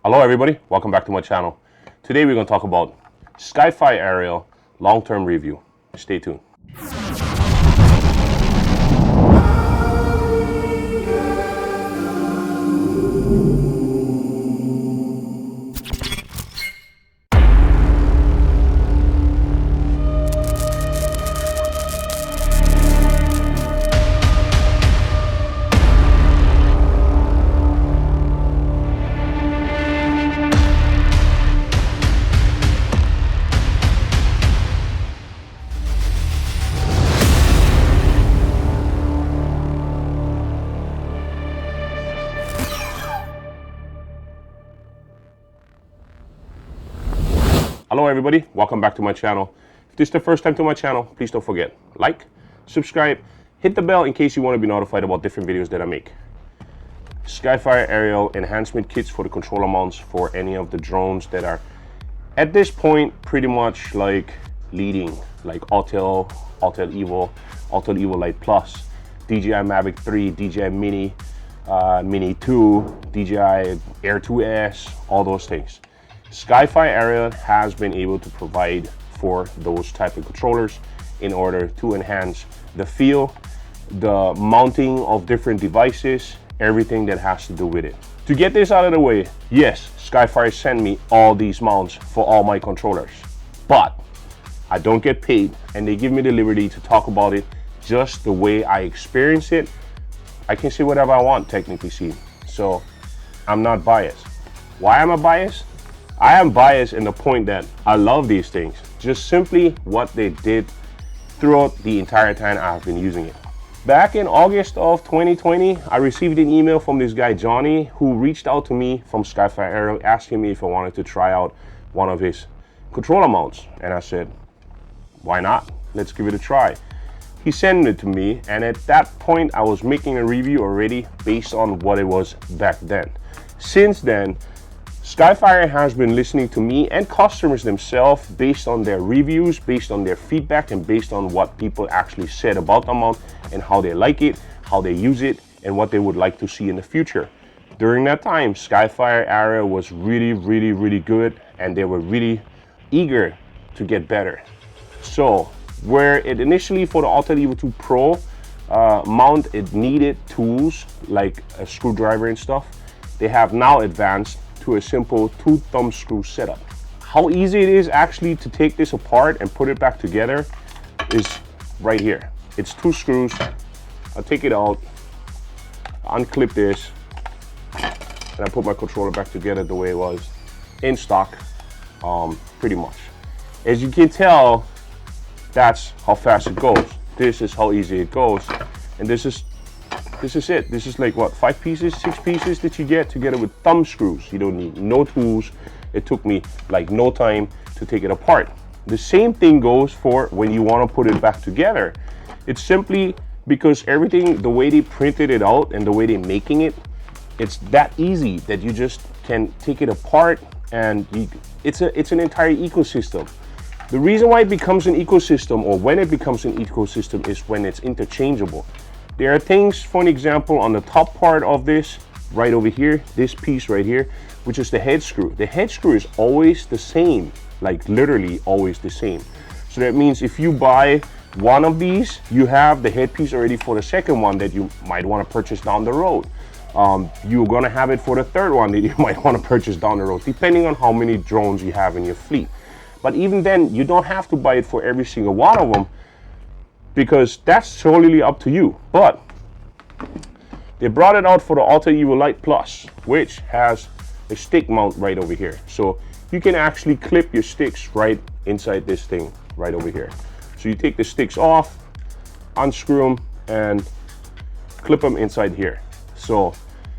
Hello everybody, welcome back to my channel. Today we're going to talk about Skyfire aerial long-term review. Stay tuned. Hello everybody, welcome back to my channel. If this is the first time to my channel, please don't forget, like, subscribe, hit the bell in case you want to be notified about different videos that I make. Skyfire aerial enhancement kits for the controller mounts for any of the drones that are at this point pretty much like leading, like Autel Evo Lite Plus, DJI Mavic 3, DJI Mini, Mini 2, DJI Air 2S, all those things. Skyfire aerial has been able to provide for those type of controllers in order to enhance the feel, the mounting of different devices, everything that has to do with it. To get this out of the way, yes, Skyfire sent me all these mounts for all my controllers, but I don't get paid and they give me the liberty to talk about it just the way I experience it. I can say whatever I want, technically seen, so I'm not biased. Why am I biased? I am biased in the point that I love these things, just simply what they did throughout the entire time I've been using it. Back in August of 2020, I received an email from this guy, Johnny, who reached out to me from Skyfire aerial asking me if I wanted to try out one of his controller mounts. And I said, why not? Let's give it a try. He sent it to me, and at that point, I was making a review already based on what it was back then. Since then, Skyfire has been listening to me and customers themselves based on their reviews, based on their feedback, and based on what people actually said about the mount and how they like it, how they use it, and what they would like to see in the future. During that time, Skyfire aerial was really good, and they were really eager to get better. So where it initially for the Autel Evo 2 Pro mount, it needed tools like a screwdriver and stuff, they have now advanced to a simple 2 thumb screw setup. How easy it is actually to take this apart and put it back together is right here. It's 2 screws. I'll take it out, unclip this, and I put my controller back together the way it was in stock, pretty much. As you can tell, that's how fast it goes. This is how easy it goes, and this is it. This is like what, 5 pieces, 6 pieces that you get together with thumb screws. You don't need no tools. It took me like no time to take it apart. The same thing goes for when you want to put it back together. It's simply because everything, the way they printed it out and the way they're making it, it's that easy that you just can take it apart, and it's an entire ecosystem. The reason why it becomes an ecosystem, or when it becomes an ecosystem, is when it's interchangeable. There are things, for an example, on the top part of this, right over here, this piece right here, which is the head screw. The head screw is always the same, like literally always the same. So that means if you buy one of these, you have the headpiece already for the second one that you might want to purchase down the road. You're going to have it for the third one that you might want to purchase down the road, depending on how many drones you have in your fleet. But even then, you don't have to buy it for every single one of them, because that's totally up to you. But they brought it out for the Autel Evo Lite Plus, which has a stick mount right over here. So you can actually clip your sticks right inside this thing right over here. So you take the sticks off, unscrew them, and clip them inside here. So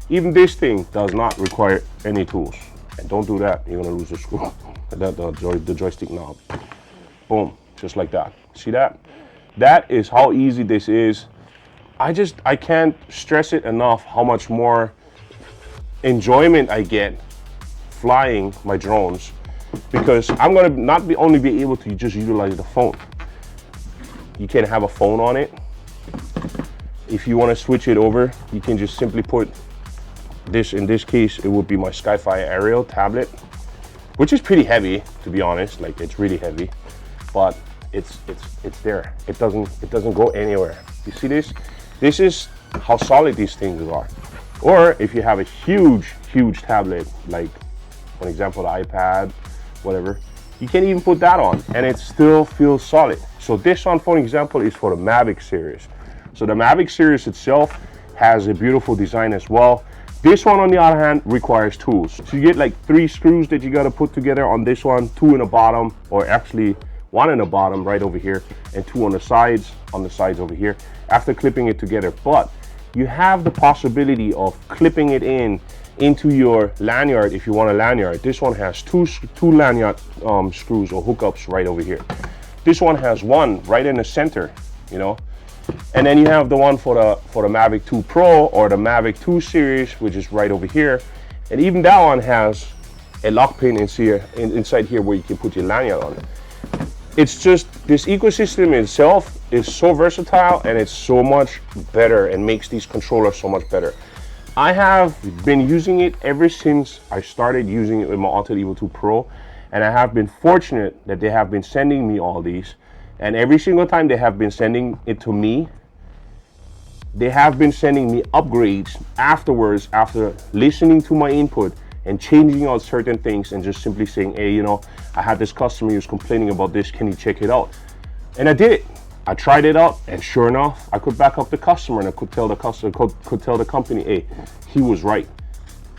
even this thing does not require any tools. And don't do that, you're gonna lose the screw, the joystick knob. Boom, just like that. See that? That is how easy this is. I can't stress it enough how much more enjoyment I get flying my drones, because I'm gonna not only be able to just utilize the phone. You can have a phone on it. If you want to switch it over, you can just simply put in this case, it would be my Skyfire aerial tablet, which is pretty heavy, to be honest. Like, it's really heavy, but it's there. It doesn't go anywhere. You see this? This is how solid these things are. Or if you have a huge tablet, like for example the iPad, whatever, you can even put that on and it still feels solid. So this one, for example, is for the Mavic series. So the Mavic series itself has a beautiful design as well. This one, on the other hand, requires tools. So you get like 3 screws that you got to put together on this one, 2 in the bottom, or actually 1 in the bottom right over here, and 2 on the sides over here, after clipping it together. But you have the possibility of clipping it into your lanyard if you want a lanyard. This one has two lanyard screws or hookups right over here. This one has one right in the center, you know. And then you have the one for the Mavic 2 Pro or the Mavic 2 series, which is right over here. And even that one has a lock pin inside here where you can put your lanyard on it. It's just, this ecosystem itself is so versatile and it's so much better and makes these controllers so much better. I have been using it ever since I started using it with my Autel Evo 2 Pro, and I have been fortunate that they have been sending me all these. And every single time they have been sending it to me, they have been sending me upgrades afterwards, after listening to my input and changing out certain things and just simply saying, hey, you know, I had this customer who's complaining about this, can you check it out? And I did it. I tried it out, and sure enough, I could back up the customer, and I could tell the customer, could tell the company, hey, he was right.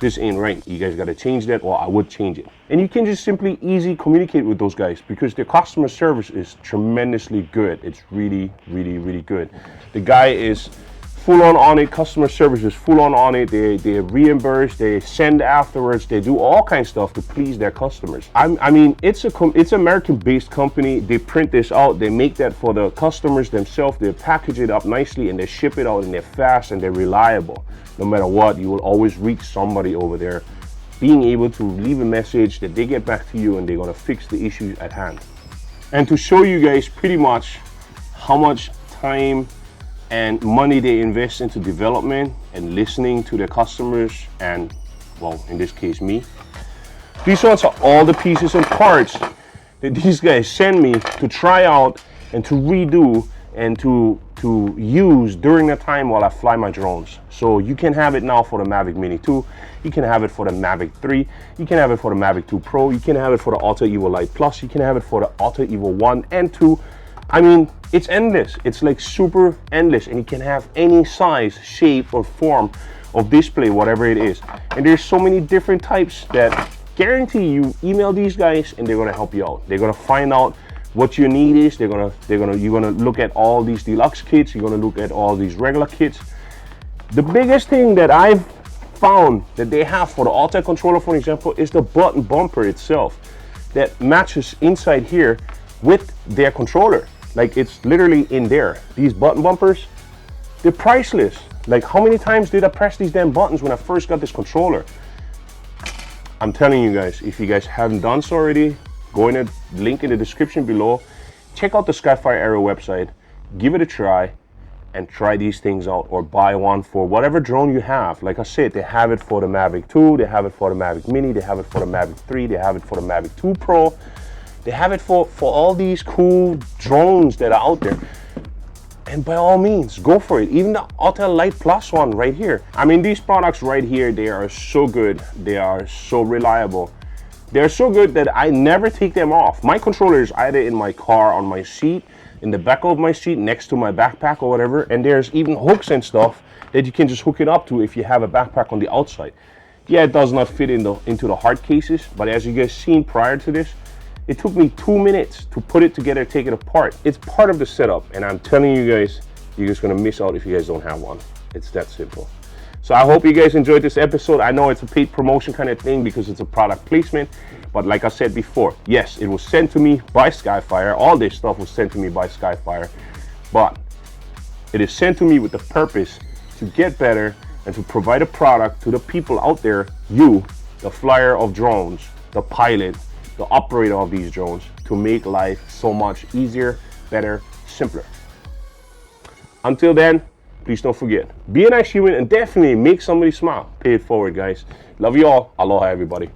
This ain't right. You guys got to change that, or I would change it. And you can just simply easily communicate with those guys because their customer service is tremendously good. It's really, really, really good. The guy is full on it. Customer service is full on it. They reimburse, they send afterwards, they do all kinds of stuff to please their customers. I mean, it's American-based company. They print this out, they make that for the customers themselves, they package it up nicely and they ship it out, and they're fast and they're reliable. No matter what, you will always reach somebody over there, being able to leave a message that they get back to you and they're gonna fix the issue at hand. And to show you guys pretty much how much time and money they invest into development and listening to their customers, and, well, in this case, me. These ones are all the pieces and parts that these guys send me to try out and to redo and to use during the time while I fly my drones. So you can have it now for the Mavic Mini 2, you can have it for the Mavic 3, you can have it for the Mavic 2 Pro, you can have it for the Autel Evo Lite Plus, you can have it for the Autel Evo 1 and 2. I mean, it's endless. It's like super endless, and you can have any size, shape, or form of display, whatever it is. And there's so many different types that guarantee you email these guys and they're gonna help you out. They're gonna find out what your need is. You're gonna look at all these deluxe kits. You're gonna look at all these regular kits. The biggest thing that I've found that they have for the Autel controller, for example, is the button bumper itself that matches inside here with their controller. Like, it's literally in there. These button bumpers, they're priceless. Like, how many times did I press these damn buttons when I first got this controller? I'm telling you guys, if you guys haven't done so already, go in the link in the description below, check out the Skyfire Aero website, give it a try, and try these things out, or buy one for whatever drone you have. Like I said, they have it for the Mavic 2, they have it for the Mavic Mini, they have it for the Mavic 3, they have it for the Mavic 2 Pro. They have it for all these cool drones that are out there. And by all means, go for it. Even the Autel Lite Plus one right here. I mean, these products right here, they are so good. They are so reliable. They're so good that I never take them off. My controller is either in my car, on my seat, in the back of my seat, next to my backpack or whatever. And there's even hooks and stuff that you can just hook it up to if you have a backpack on the outside. Yeah, it does not fit into the hard cases, but as you guys seen prior to this, it took me 2 minutes to put it together, take it apart. It's part of the setup, and I'm telling you guys, you're just gonna miss out if you guys don't have one. It's that simple. So I hope you guys enjoyed this episode. I know it's a paid promotion kind of thing because it's a product placement, but like I said before, yes, it was sent to me by Skyfire. All this stuff was sent to me by Skyfire, but it is sent to me with the purpose to get better and to provide a product to the people out there, you, the flyer of drones, the pilot, the operator of these drones, to make life so much easier, better, simpler. Until then, please don't forget. Be a nice human and definitely make somebody smile. Pay it forward, guys. Love you all. Aloha, everybody.